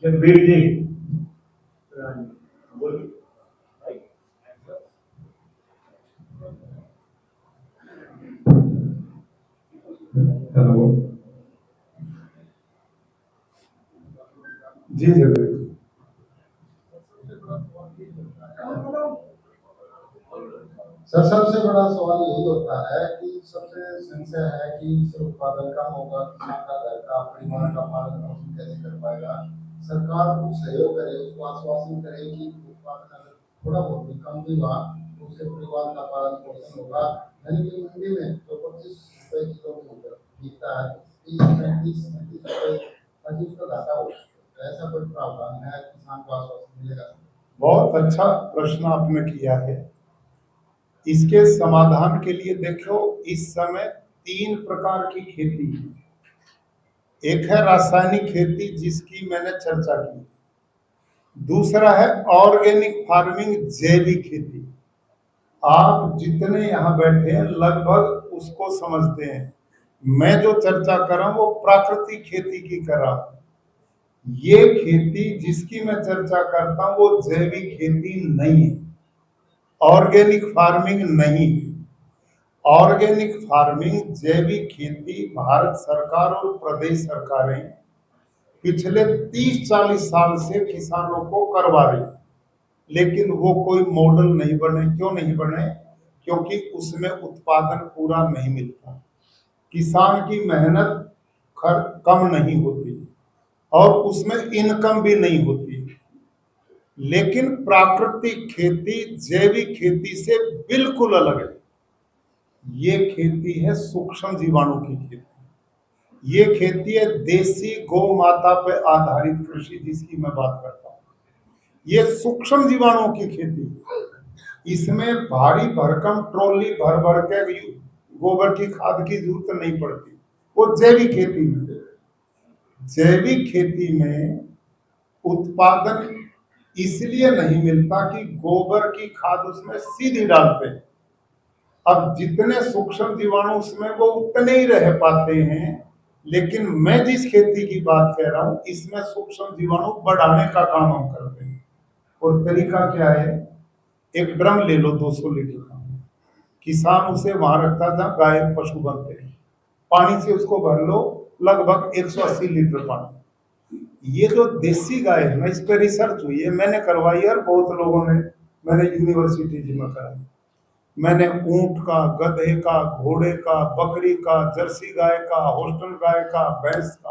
Building hello जी जरूर sir सबसे बड़ा सवाल यही होता है कि सबसे संशय है कि इससे उत्पादन कम होगा, किसान का घर का परिवार का पालन पोषण कैसे कर पाएगा। सरकार कुछ सहयोग करे, उसको आश्वासन करे कि उत्पादन अगर थोड़ा बहुत भी कम भी हुआ तो उससे परिवार का पालन पोषण होगा। यानी कि मंडी में जो 25 रुपए किलो बिकता है 30-35 रुपए उसका घाटा हो, तो ऐसा कोई प्रावधान है, किसान को आश्वासन मिलेगा। बहुत अच्छा प्रश्न आपने किया है। इसके समाधान के लिए देखो, इस समय 3 प्रकार की खेती है। एक है रासायनिक खेती जिसकी मैंने चर्चा की, दूसरा है ऑर्गेनिक फार्मिंग, जैविक खेती। आप जितने यहाँ बैठे हैं लगभग उसको समझते हैं। मैं जो चर्चा कर रहा हूं वो प्राकृतिक खेती की कर रहा हूं। ये खेती जिसकी मैं चर्चा करता हूं वो जैविक खेती नहीं है, ऑर्गेनिक फार्मिंग नहीं है। ऑर्गेनिक फार्मिंग, जैविक खेती भारत सरकार और प्रदेश सरकारें पिछले 30-40 साल से किसानों को करवा रही, लेकिन वो कोई मॉडल नहीं बने। क्यों नहीं बने? क्योंकि उसमें उत्पादन पूरा नहीं मिलता, किसान की मेहनत कम नहीं होती और उसमें इनकम भी नहीं होती। लेकिन प्राकृतिक खेती जैविक खेती से बिल्कुल अलग है। ये खेती है सूक्ष्म जीवाणु की खेती। ये खेती है देसी गौ माता पे आधारित कृषि जिसकी मैं बात करता हूँ। ये सूक्ष्म जीवाणुओं की खेती। इसमें भारी भरकम ट्रॉली भर भर के गोबर की खाद की जरूरत नहीं पड़ती। वो जैविक खेती में, जैविक खेती में उत्पादन इसलिए नहीं मिलता कि गोबर की खाद उसमें सीधी डालते हैं। अब जितने सूक्ष्म जीवाणु उसमें वो उतने ही रह पाते हैं। लेकिन मैं जिस खेती की बात कह रहा हूं इसमें सूक्ष्म जीवाणु बढ़ाने का काम हम करते हैं। और तरीका क्या है? एक ड्रम ले लो 200 लीटर का, किसान उसे वहां रखता था, गाय पशु बनते हैं, पानी से उसको भर लो, लगभग 180 लीटर पानी। ये जो देसी गाय है ना, इस पर रिसर्च हुई है, मैंने करवाई है और बहुत लोगों ने, मैंने यूनिवर्सिटी में कराई। मैंने ऊंट का, गधे का, घोड़े का, बकरी का, जर्सी गाय का, होस्टन गाय का, भैंस का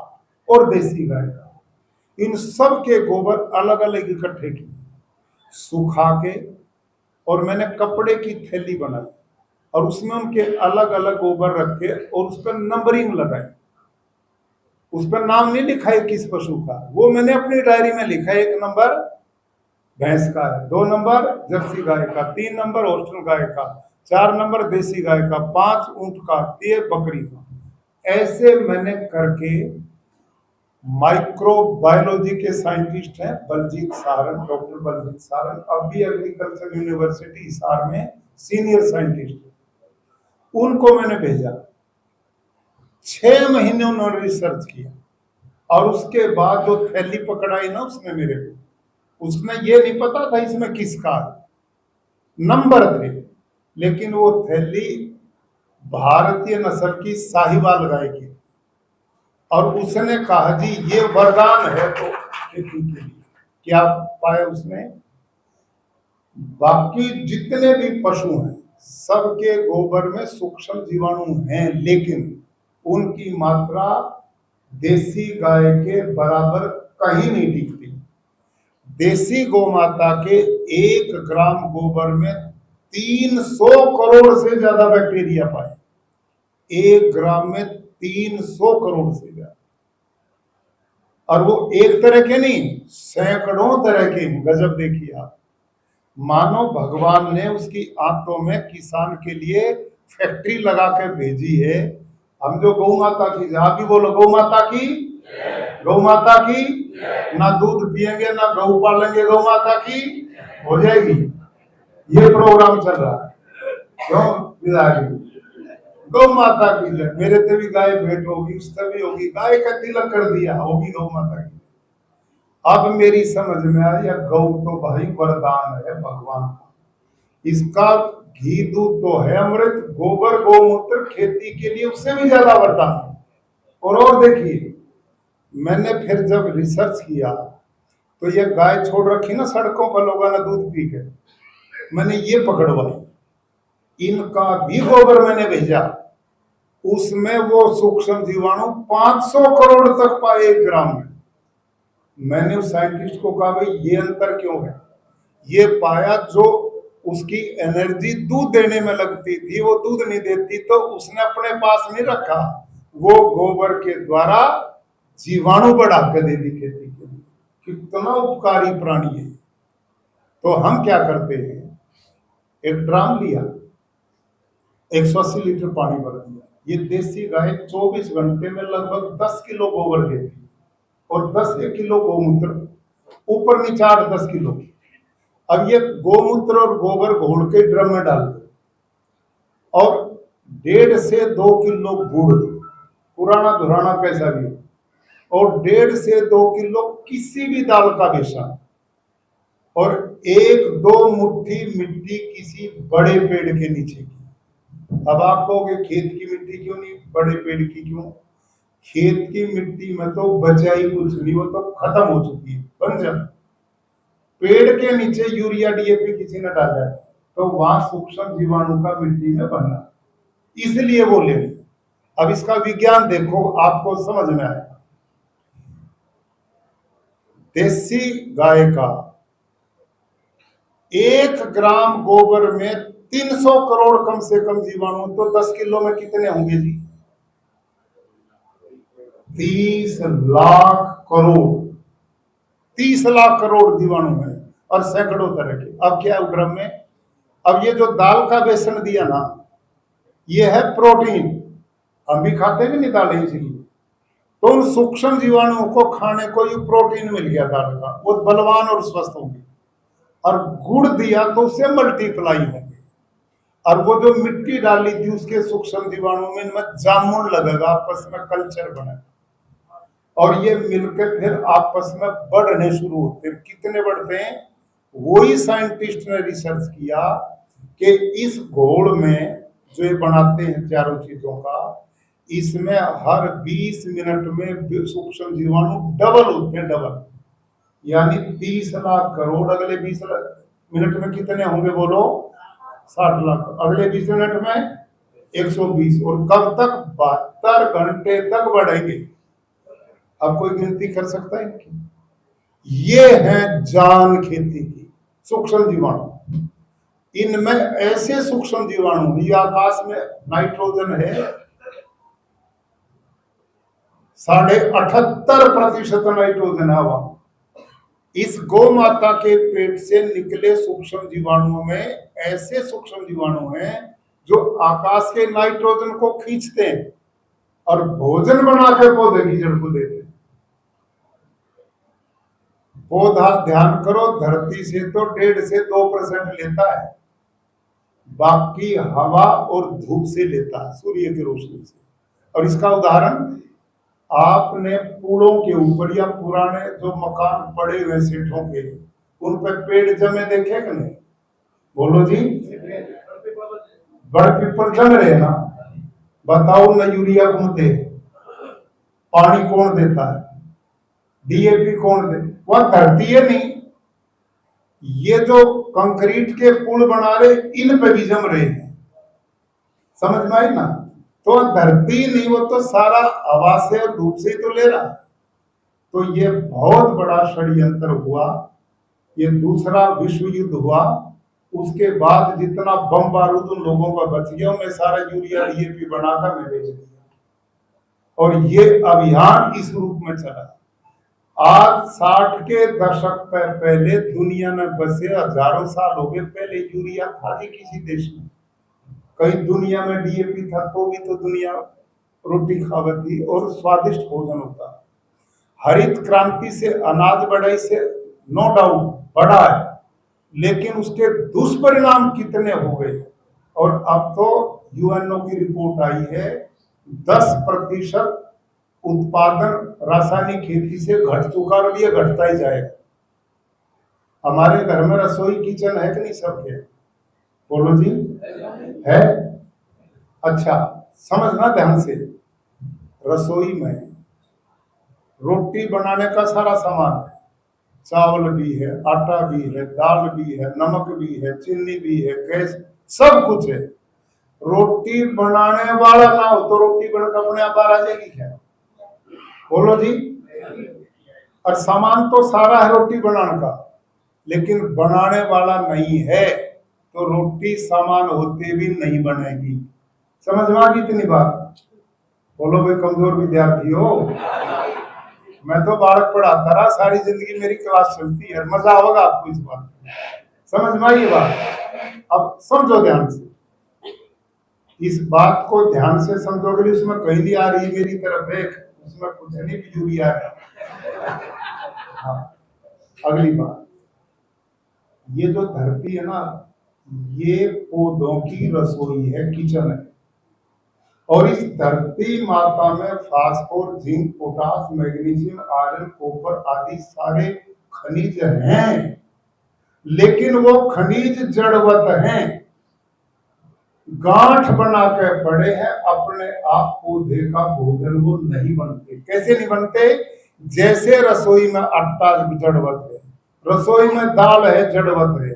और देसी गाय का, इन सब के गोबर अलग अलग इकट्ठे किए, सुखा के, और मैंने कपड़े की थैली बनाई और उसमें उनके अलग अलग गोबर रखे और उस पर नंबरिंग लगाई। उस पर नाम नहीं लिखा है किस पशु का, वो मैंने अपनी डायरी में लिखा है। 1 नंबर भैंस का है, 2 नंबर जर्सी गाय का, 3 नंबर होस्टन गाय का, 4 नंबर देसी गाय का, 5 ऊंट का, 3 बकरी का। ऐसे मैंने करके, माइक्रोबायोलॉजी के साइंटिस्ट हैं बलजीत सारन, डॉक्टर बलजीत सारन, अभी एग्रीकल्चर यूनिवर्सिटी हिसार में सीनियर साइंटिस्ट, उनको मैंने भेजा। 6 महीने उन्होंने रिसर्च किया और उसके बाद जो थैली पकड़ाई ना उसने मेरे को, उसमें ये नहीं पता था इसमें किसका नंबर थे, लेकिन वो थैली भारतीय नस्ल की साहिवाल गाय की। और उसने कहा जी ये वरदान है तो खेती के लिए। क्या पाया उसने? बाकी जितने भी पशु हैं सबके गोबर में सूक्ष्म जीवाणु हैं, लेकिन उनकी मात्रा देसी गाय के बराबर कहीं नहीं दिखती। देसी गौमाता के 1 ग्राम गोबर में 300 करोड़ से ज्यादा बैक्टीरिया पाए। 1 ग्राम में 300 करोड़ से ज्यादा, और वो एक तरह के नहीं, सैकड़ों तरह के। गजब देखिए आप, मानो भगवान ने उसकी आंतों में किसान के लिए फैक्ट्री लगा के भेजी है। हम जो गौ माता की, आप भी बोलो गौ माता की, गौ माता की, ना दूध पिएंगे ना गौ पालेंगे, गौ माता की हो जाएगी। ये प्रोग्राम चल रहा है, क्यों विदाई? गौ माता की जय। मेरे से भी गाय भेंट होगी, उससे भी होगी। गाय का तिलक कर दिया, होगी गौ माता की। अब मेरी समझ में आया, गौ तो भाई वरदान है भगवान का। इसका घी दूध तो है अमृत, गोबर गौमूत्र खेती के लिए उससे भी ज्यादा वरदान है। और देखिए, मैंने फिर जब रिसर्च किया तो ये गाय छोड़ रखी ना सड़कों पर लोगों ने दूध पी के, मैंने ये पकड़वाई, इनका भी गोबर मैंने भेजा, उसमें वो सूक्ष्म जीवाणु 500 करोड़ तक पाए 1 ग्राम में। मैंने उस साइंटिस्ट को कहा, भाई ये अंतर क्यों है? ये पाया जो उसकी एनर्जी दूध देने में लगती थी वो दूध नहीं देती, तो उसने अपने पास नहीं रखा, वो गोबर के द्वारा जीवाणु बढ़ा के दे दी खेती के लिए। कितना उपकारी प्राणी है। तो हम क्या करते हैं, एक ड्राम लिया, 180 लीटर पानी भर दिया, ये देसी गाय 24 घंटे में लगभग 10 किलो गोबर देती है और 10 किलो गोमूत्र, ऊपर नीचे 8-10 किलो। अब ये गोमूत्र और गोबर घोल के ड्रम में डाल दो और 1.5 से 2 किलो गुड़, पुराना धुराना कैसा भी, और 1.5 से 2 किलो किसी भी दाल का बेसन, और 1-2 मुट्ठी मिट्टी किसी बड़े पेड़ के नीचे की। अब आप कहोगे खेत की मिट्टी क्यों नहीं, बड़े पेड़ की क्यों? खेत की मिट्टी में तो बचा ही कुछ नहीं, वो तो खत्म हो चुकी है, बंजर। पेड़ के नीचे यूरिया डीएपी किसी ने डाला है तो वहां सूक्ष्म जीवाणु का मिट्टी में बनना, इसलिए वो ले। अब इसका विज्ञान देखो, आपको समझ में आएगा। देसी गाय का 1 ग्राम गोबर में 300 करोड़ कम से कम जीवाणु, तो 10 किलो में कितने होंगे जी? 30 लाख करोड़, 30 लाख करोड़ जीवाणु है और सैकड़ों तरह के। अब क्या है ड्रम में? अब ये जो दाल का बेसन दिया ना, ये है प्रोटीन, हम भी खाते भी नहीं दालें, इसलिए तो उन सूक्ष्म जीवाणुओं को खाने को ये प्रोटीन मिल गया दाल का, वो बलवान और स्वस्थ होंगे। और गुड़ दिया तो उससे मल्टीप्लाई होंगे। और वो जो मिट्टी डाली थी उसके सूक्ष्म जीवाणु में इनमें जामुन लगेगा, आपस में कल्चर बनेगा और ये मिलकर फिर आपस में बढ़ने शुरू होते हैं। कितने बढ़ते हैं? वही साइंटिस्ट ने रिसर्च किया कि इस घोल में जो ये बनाते हैं चारों चीजों का, इसमें हर 20 मिनट में सूक्ष्म जीवाणु डबल होते हैं, डबल, यानी 30 लाख करोड़। अगले 20 मिनट में कितने होंगे बोलो? 60 लाख। अगले 20 मिनट में 120, और कब तक? 72 घंटे तक बढ़ेंगे। अब कोई गिनती कर सकता है इनकी? ये है जान खेती की सूक्ष्म जीवाणु। इनमें ऐसे सूक्ष्म जीवाणु, ये आकाश में नाइट्रोजन है 78.5% नाइट्रोजन हवा। इस गौ माता के पेट से निकले सूक्ष्म जीवाणुओं में ऐसे सूक्ष्म जीवाणु हैं जो आकाश के नाइट्रोजन को खींचते हैं और भोजन बना के पौधे की जड़ को देते हैं। पौधा, ध्यान करो, धरती से तो 1.5 से 2% लेता है, बाकी हवा और धूप से लेता है, सूर्य की रोशनी से। और इसका उदाहरण आपने पुलों के ऊपर या पुराने जो मकान पड़े हुए सेठों के, उन पर पेड़ जमे देखे कि नहीं? बोलो जी। बड़ पीपल जम रहे ना, बताओ ना, यूरिया कौन दे, पानी कौन देता है, डीएपी कौन दे? वह धरती है नहीं, ये जो कंक्रीट के पुल बना रहे इन पे भी जम रहे हैं। समझ में आई ना? तो धरती नहीं, वो तो सारा हवा से और धूप से ही तो ले रहा। तो ये बहुत बड़ा षड्यंत्र हुआ। ये दूसरा विश्व युद्ध हुआ, उसके बाद जितना बम बारूद उन लोगों का बच गया, मैं सारा यूरिया डीएपी बनाकर मैं बेच दिया। और ये अभियान इस रूप में चला। आज 60 के दशक पहले दुनिया में बसे हजारों साल हो गए, पहले यूरिया था ही किसी देश में? कहीं दुनिया में डीएपी था तो भी तो दुनिया रोटी खावती और स्वादिष्ट भोजन होता। हरित क्रांति से अनाज बढ़ाई से नो डाउट बढ़ा है, लेकिन उसके दुष्परिणाम कितने हो गए। और अब तो यूएनओ की रिपोर्ट आई है 10% उत्पादन रासायनिक खेती से घट चुका और ये घटता ही जाएगा। हमारे घर में रसोई किचन है कि नहीं सबके? बोलो जी, है। अच्छा, समझना ध्यान से, रसोई में रोटी बनाने का सारा सामान है, चावल भी है, आटा भी है, दाल भी है, नमक भी है, चीनी भी है, गैस, सब कुछ है। रोटी बनाने वाला ना हो तो रोटी बनकर अपने आप बाहर आ जाएगी क्या? बोलो जी। और सामान तो सारा है रोटी बनाने का, लेकिन बनाने वाला नहीं है तो रोटी सामान होते भी नहीं बनेगी। समझ में आ गई इतनी बात? बोलो भाई, कमजोर विद्यार्थी हो। मैं तो बालक पढ़ाता रहा, सारी जिंदगी मेरी क्लास चलती है, मजा होगा आपको इस बात। समझ में आई ये बात? अब समझो ध्यान से, इस बात को ध्यान से समझोगे। उसमें कहली आ रही मेरी तरफ एक, उसमें कुछ नहीं, बिजूरी आ रहा। हाँ, अगली बात, ये जो धरती है ना, ये पौधों की रसोई है, किचन है। और इस धरती माता में phosphor, zinc, potash, magnesium, iron, copper आदि सारे खनिज हैं, लेकिन वो खनिज जड़वत हैं, गांठ बना के पड़े हैं, अपने आप पौधे का भोजन वो नहीं बनते। कैसे नहीं बनते? जैसे रसोई में आटा जड़वत है, रसोई में दाल है जड़वत है,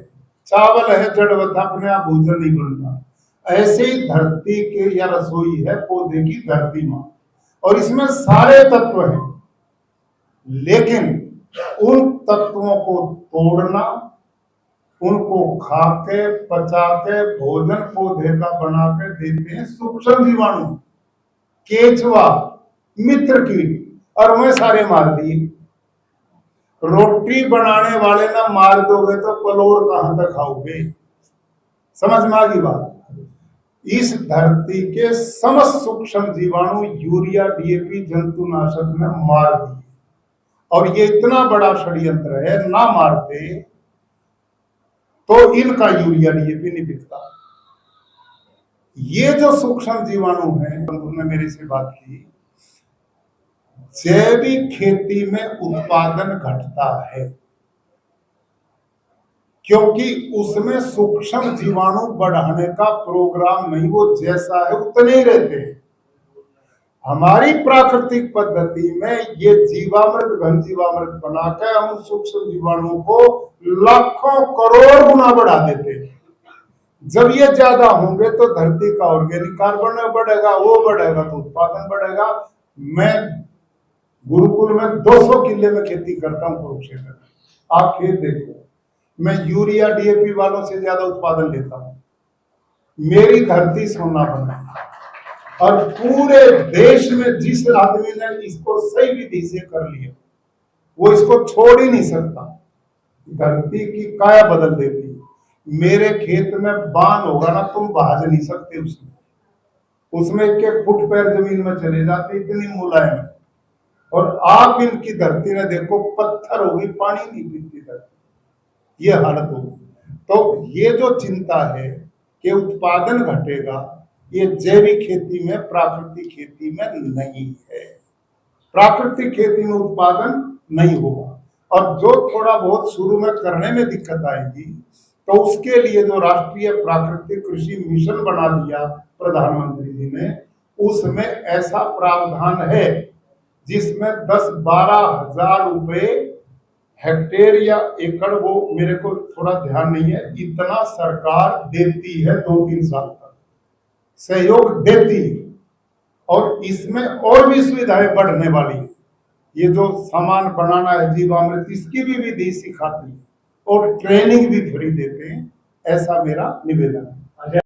चावल है जड़वत, अपने आप भोजन नहीं बनता। ऐसे ही धरती के या रसोई है पौधे की धरती मां, और इसमें सारे तत्व हैं, लेकिन उन तत्वों को तोड़ना, उनको खा के पचा के भोजन पौधे का बना के देते हैं सूक्ष्म जीवाणु, केचुआ, मित्र कीट, और वह सारे मार दिए। रोटी बनाने वाले ना मार दोगे तो पलोर कहां तक खाओगे? समझ में आ गई बात? इस धरती के समस्त सूक्ष्म जीवाणु यूरिया, डीएपी, जंतुनाशक में मार दिए। और ये इतना बड़ा षड्यंत्र है, ना मारते तो इनका यूरिया, डीएपी नहीं बिकता। ये जो सूक्ष्म जीवाणु हैं, बंधु ने मेरे से बात की, जैविक खेती में उत्पादन घटता है क्योंकि उसमें सूक्ष्म जीवाणु बढ़ाने का प्रोग्राम नहीं, वो जैसा है उतने ही रहते हैं। हमारी प्राकृतिक पद्धति में ये जीवामृत, घन जीवामृत बनाकर हम सूक्ष्म जीवाणुओं को लाखों करोड़ गुना बढ़ा देते हैं। जब ये ज्यादा होंगे तो धरती का ऑर्गेनिक कार्बन बढ़ेगा, वो बढ़ेगा तो उत्पादन बढ़ेगा। मैं गुरुकुल में 200 किले में खेती करता हूँ कुरुक्षेत्र में, आप खेत देखो, मैं यूरिया, डीएपी वालों से ज्यादा उत्पादन लेता हूँ। मेरी धरती सोना बना, और पूरे देश में जिस आदमी ने इसको सही विधि से कर लिया, वो इसको छोड़ ही नहीं सकता। धरती की काया बदल देती। मेरे खेत में बान होगा ना, तुम भाज नहीं सकते उसमें के फुट पैर जमीन में चले जाते, इतनी मुलायम है। और आप इनकी धरती ने देखो, पत्थर होगी, पानी नहीं पीती धरती, ये हालत होगी। तो ये जो चिंता है कि उत्पादन घटेगा, ये जैविक खेती में, प्राकृतिक खेती में नहीं है। प्राकृतिक खेती में उत्पादन नहीं होगा, और जो थोड़ा बहुत शुरू में करने में दिक्कत आएगी, तो उसके लिए जो राष्ट्रीय प्राकृतिक कृषि मिशन बना दिया प्रधानमंत्री जी ने, उसमें ऐसा प्रावधान है जिसमें 10-12 हजार रुपए हेक्टेयर या एकड़, वो मेरे को थोड़ा ध्यान नहीं है, इतना सरकार देती है 2-3 साल तक सहयोग देती है। और इसमें और भी सुविधाएं बढ़ने वाली है। ये जो सामान बनाना है जीवामृत, इसकी भी विधि सिखाती है और ट्रेनिंग भी फ्री देते हैं। ऐसा मेरा निवेदन है।